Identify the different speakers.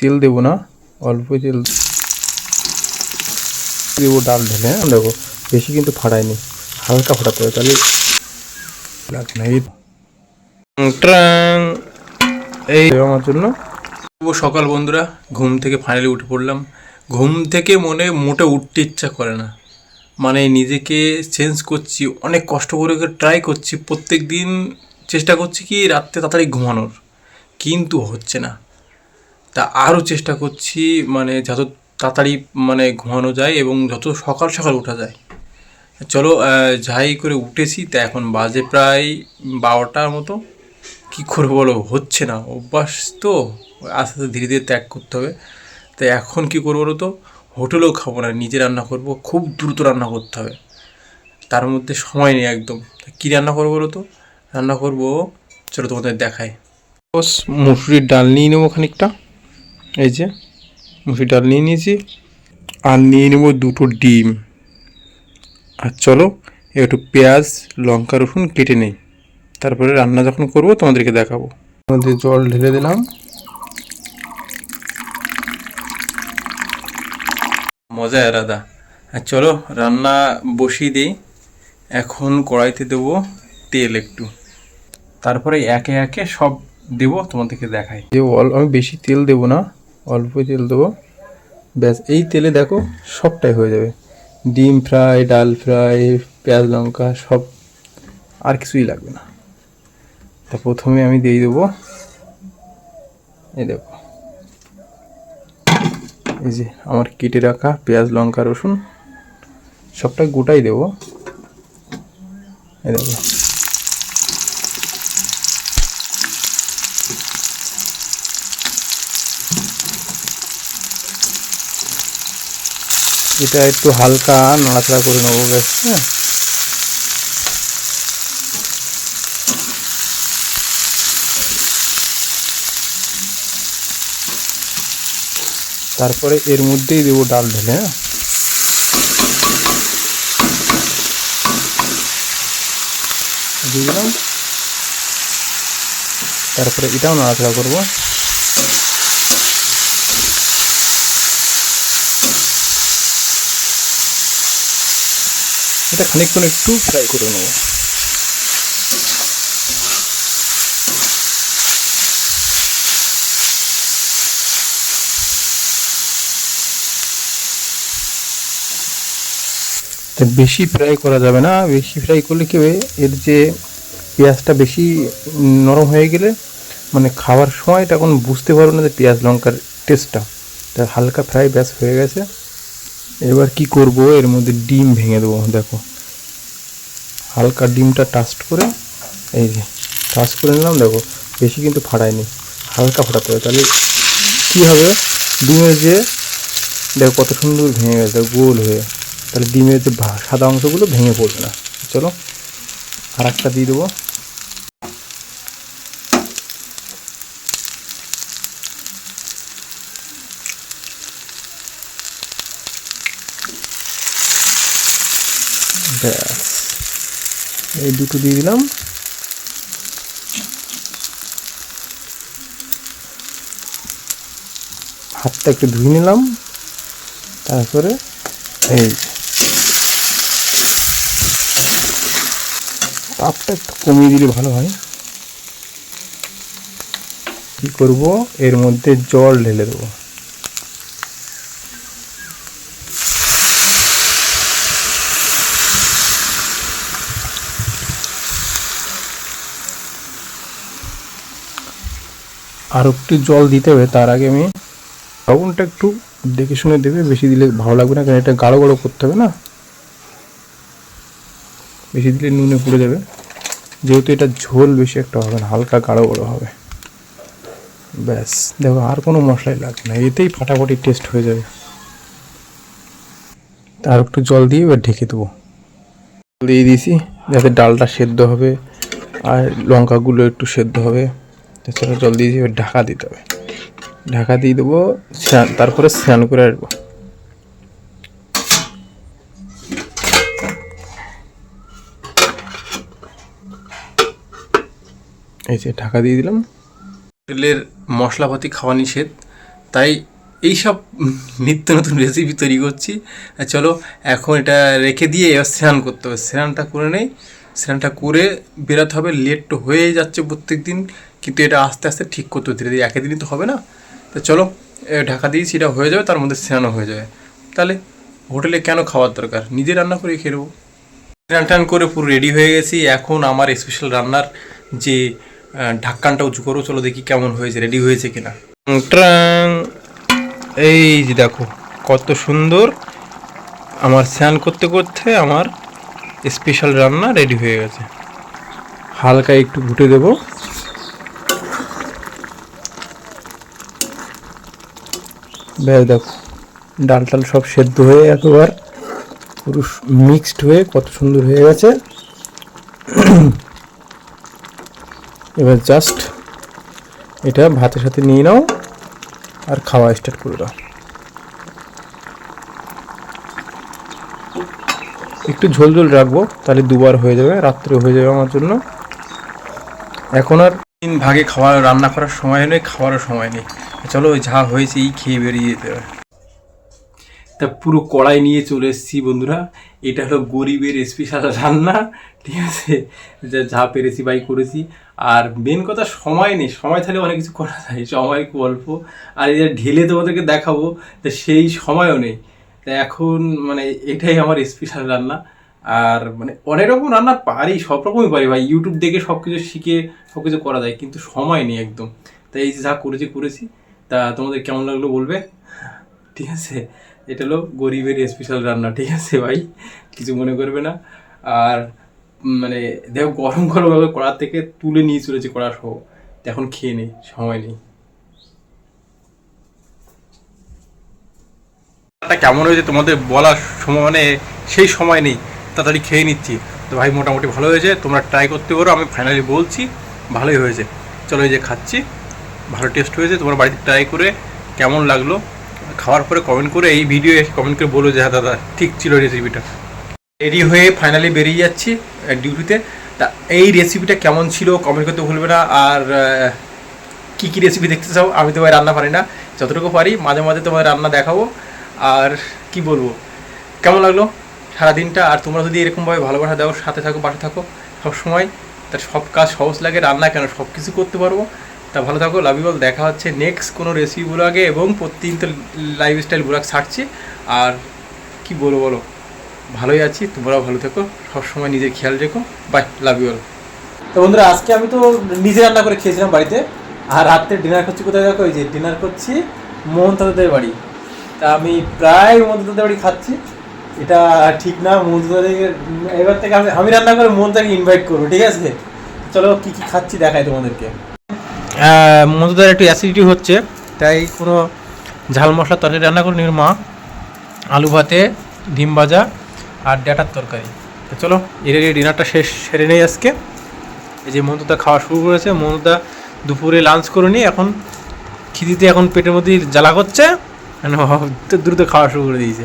Speaker 1: তেল দেবো না, অল্প তেল দেবো ডাল ঢেলে। হ্যাঁ দেখো বেশি কিন্তু ফাটাইনি, হালকা ফাটাতে হবে, তাহলে লাগে না। এই আমার জন্য শুভ সকাল বন্ধুরা। ঘুম থেকে ফাইনালি উঠে পড়লাম। ঘুম থেকে মোটে উঠতে ইচ্ছা করে না, মানে নিজেকে চেঞ্জ করছি, অনেক কষ্ট করে ট্রাই করছি, প্রত্যেক দিন চেষ্টা করছি কি রাত্রে তাড়াতাড়ি ঘুমানোর, কিন্তু হচ্ছে না। তা আরও চেষ্টা করছি মানে যত তাড়াতাড়ি মানে ঘুমানো যায় এবং যত সকাল সকাল ওঠা যায়। চলো যাই করে উঠেছি, তা এখন বাজে প্রায় 12টার মতো। কী করবো বলো, হচ্ছে না, অভ্যাস তো আস্তে আস্তে ধীরে ধীরে ত্যাগ করতে হবে। তাই এখন কী করবো বলো তো, হোটেলেও খাবো না, নিজে রান্না করব, খুব দ্রুত রান্না করতে হবে, তার মধ্যে সময় নেই একদম। কী রান্না করবো বলো তো, রান্না করবো, চলো তোমাদের দেখাই। মুসুরির ডাল নিয়ে নেবো খানিকটা, এই যে মুসুরির ডাল নিয়ে নিয়েছি, আর নিয়ে নেবো 2টো ডিম। আর চলো একটু পেঁয়াজ লঙ্কা রসুন কেটে নেই, তারপরে রান্না যখন করব তোমাদেরকে দেখাবো। মধ্যে জল ঢেলে দিলাম, মজা আলাদা। আর চলো রান্না বসিয়ে দিই। এখন কড়াইতে দেবো তেল একটু, তারপরে একে একে সব দেবো, তোমাদেরকে দেখাই। আমি বেশি তেল দেবো না, অল্প তেল দেবো, ব্যাস। এই তেলে দেখো সবটাই হয়ে যাবে, ডিম ফ্রাই, ডাল ফ্রাই, পেঁয়াজ লঙ্কা সব, আর কিছুই লাগবে না। তা প্রথমে আমি দিয়ে দেবো, এই দেখো, এই যে আমার কেটে রাখা পেঁয়াজ লঙ্কা রসুন, সবটা গোটাই দেবো, এই দেখো। এটা একটু হালকা নাড়াচাড়া করে নেবো, ব্যাস। হ্যাঁ, তারপরে এর মধ্যেই দেবো ডাল ঢেলে। হ্যাঁ, দিয়ে দিলাম, তারপরে এটাও নাড়াচাড়া করবো। এটা খানিকক্ষণ একটু ফ্রাই করে নেবো। বেশি ফ্রাই করা যাবে না, বেশি ফ্রাই করলে কি হবে, এর যে পেঁয়াজটা বেশি নরম হয়ে গেলে মানে খাওয়ার সময় তখন বুঝতে পারবো না যে পেঁয়াজ লঙ্কার টেস্টটা। তা হালকা ফ্রাই ব্যাস হয়ে গেছে। এবার কি করব, এর মধ্যে ডিম ভেঙে দেবো। দেখো হালকা ডিমটা টাস্ট করে, এই যে টাস্ট করে নিলাম। দেখো বেশি কিন্তু ফাটাইনি, হালকা ফাটাতে হবে, তাহলে কী হবে, ডিমের যে দেখো কত সুন্দর ভেঙে গেছে গোল হয়ে, তাহলে ডিমের যে সাদা অংশগুলো ভেঙে পড়বে না। চলো আর একটা দিয়ে দেবো। ব্যাস, এই দুটো দিয়ে দিলাম। হাতটা একটু ধুয়ে নিলাম, তারপরে এই তাপটা একটু কমিয়ে দিলে ভালো হয়। কি করব, এর মধ্যে জল ঢেলে দেবো। আর একটু জল দিতে হবে, তার আগে আমি লবণটা একটু দেখে শুনে দেবে, বেশি দিলে ভালো লাগবে না, কারণ এটা গাঢ় গাঢ় করতে হবে না, বেশি দিলে নুনে পুড়ে যাবে। যেহেতু এটা ঝোল বেশি একটা হবে না, হালকা গাঢ় গাঢ় হবে, ব্যাস। দেখো আর কোনো মশলাই লাগবে না, এতেই ফাটাফাটি টেস্ট হয়ে যাবে। আর একটু জল দিয়ে এবার ঢেকে দেবো, দিয়ে দিয়েছি যাতে ডালটা সেদ্ধ হবে আর লঙ্কাগুলো একটু সেদ্ধ হবে। তাছাড়া জল দিয়েছি, এবার ঢাকা দিতে হবে, ঢাকা দিয়ে দেবো, তারপরে স্নান করে আসবো। এই যে ঢাকা দিয়ে দিলাম। হোটেলের মশলাপাতি খাওয়া নিষেধ, তাই এইসব নিত্য নতুন রেসিপি তৈরি করছি। চলো এখন এটা রেখে দিয়ে এবার স্নান করতে হবে, স্নানটা করে নেই। স্নানটা করে বেরোতে হবে, লেট তো হয়ে যাচ্ছে প্রত্যেক দিন, কিন্তু এটা আস্তে আস্তে ঠিক করতে ধীরে ধীরে, একই দিনই তো হবে না। তো চলো ঢাকা দিয়েছি, এটা হয়ে যাবে, তার মধ্যে স্নানও হয়ে যাবে। তাহলে হোটেলে কেন খাওয়ার দরকার, নিজে রান্না করে খেয়ে নেবো। স্নান টান করে পুরো রেডি হয়ে গেছি, এখন আমার স্পেশাল রান্নার যে ঢাক্কানটা উঁচু করো, চলো দেখি কেমন হয়েছে, রেডি হয়েছে কিনা। ট্রাং, এই যে দেখো কত সুন্দর আমার স্নান করতে করতে আমার স্পেশাল রান্না রেডি হয়ে গেছে। হালকা একটু ঘুটে দেবো, ব্যাস দেখো ডাল টাল সব সেদ্ধ হয়ে একবার পুরো মিক্সড হয়ে কত সুন্দর হয়ে গেছে। এবার জাস্ট এটা ভাতের সাথে নিয়ে নাও আর খাওয়া স্টার্ট করে দাও। একটু ঝোল ঝোল রাখবো, তাহলে দুবার হয়ে যাবে, রাত্রে হয়ে যাবে আমার জন্য। এখন আর 3 ভাগে খাওয়া রান্না করার সময় নেই, খাওয়ারও সময় নেই। চলো ওই যা হয়েছে এই খেয়ে বেরিয়ে যেতে হবে। তা পুরো কড়াই নিয়ে চলে এসেছি বন্ধুরা, এটা হলো গরিবের স্পেশাল রান্না, ঠিক আছে, যা পেরেছি বাই করেছি। আর মেন কথা সময় নেই, সময় থাকলে অনেক কিছু করা যায়, সময় খুব অল্প। আর এই যে ঢেলে তোমাদেরকে দেখাবো, তা সেই সময়ও নেই। তা এখন মানে এটাই আমার স্পেশাল রান্না। আর মানে অনেক রকম রান্না পারি, সব রকমই পারি ভাই, ইউটিউব দেখে সব কিছু শিখে সব কিছু করা যায়, কিন্তু সময় নেই একদম। তাই এই যে যা করেছি। তা তোমাদের কেমন লাগলো বলবে, ঠিক আছে। এটা হলো গরিবের স্পেশাল রান্না, ঠিক আছে ভাই, কিছু মনে করবে না। আর মানে দেখো গরম ভাবে কড়া থেকে তুলে নিয়ে চলেছি কড়া সহ, এখন খেয়ে নেই, সময় নেই। কেমন হয়েছে তোমাদের বলার সময় মানে সেই সময় নেই, তাড়াতাড়ি খেয়ে নিচ্ছি। তো ভাই মোটামুটি ভালো হয়েছে, তোমরা ট্রাই করতে পারো, আমি ফাইনালি বলছি ভালোই হয়েছে। চলো এই যে খাচ্ছি, ভালো টেস্ট হয়েছে। তোমরা বাড়িতে ট্রাই করে কেমন লাগলো খাওয়ার পরে কমেন্ট করে, এই ভিডিও কমেন্ট করে বলো যে হ্যাঁ দাদা ঠিক ছিল রেসিপিটা। রেডি হয়ে ফাইনালি বেরিয়ে যাচ্ছি ডিউটিতে। তা এই রেসিপিটা কেমন ছিল কমেন্ট করতে ভুলবে না। আর কী কী রেসিপি দেখতে চাও, আমি তো ভাই রান্না পারি না, যতটুকু পারি মাঝে মাঝে তোমার রান্না দেখাবো। আর কি বলবো, কেমন লাগলো সারাদিনটা। আর তোমরা যদি এরকমভাবে ভালোবাসা দাও, সাথে থাকো, পাশে থাকো সবসময়, তার সব কাজ সহজ লাগে, রান্না কেন সব কিছু করতে পারবো। তা ভালো থাকো, লাভ ইউ অল। দেখা হচ্ছে নেক্সট কোনো রেসিপি ব্লগে, এবং প্রতিদিন তো লাইফস্টাইল ব্লগ ছাড়ছি। আর কি বলবো বলো, ভালোই আছি, তোমরাও ভালো থেকো, সবসময় নিজের খেয়াল রেখো, বাই, লাভ ইউ অল। তো বন্ধুরা আজকে আমি তো নিজে রান্না করে খেয়েছিলাম বাড়িতে, আর রাত্রে ডিনার করছি কোথায় দেখো, এই যে ডিনার করছি মোহন দাদাদের বাড়ি। তা আমি প্রায় মোহন দাদাদের বাড়ি খাচ্ছি, এটা ঠিক না। মোহন দাদাদের এবার থেকে আমি রান্না করে মোহন দাদাকে ইনভাইট করবো, ঠিক আছে। চলো কী কী খাচ্ছি দেখাই তোমাদেরকে। মধুদার একটু অ্যাসিডিটি হচ্ছে, তাই কোনো ঝাল মশলা তরকারি রান্না করে নির মা, আলু ভাতে, ডিম ভাজা আর ডাটার তরকারি। তো চলো এর ডিনারটা সেরে নেই আজকে। এই যে মধুদা খাওয়া শুরু করেছে, মধুদা দুপুরে লাঞ্চ করে নিয়ে এখন খিদিতে এখন পেটের মধ্যে জ্বালা করছে, দ্রুত খাওয়া শুরু করে দিয়েছে।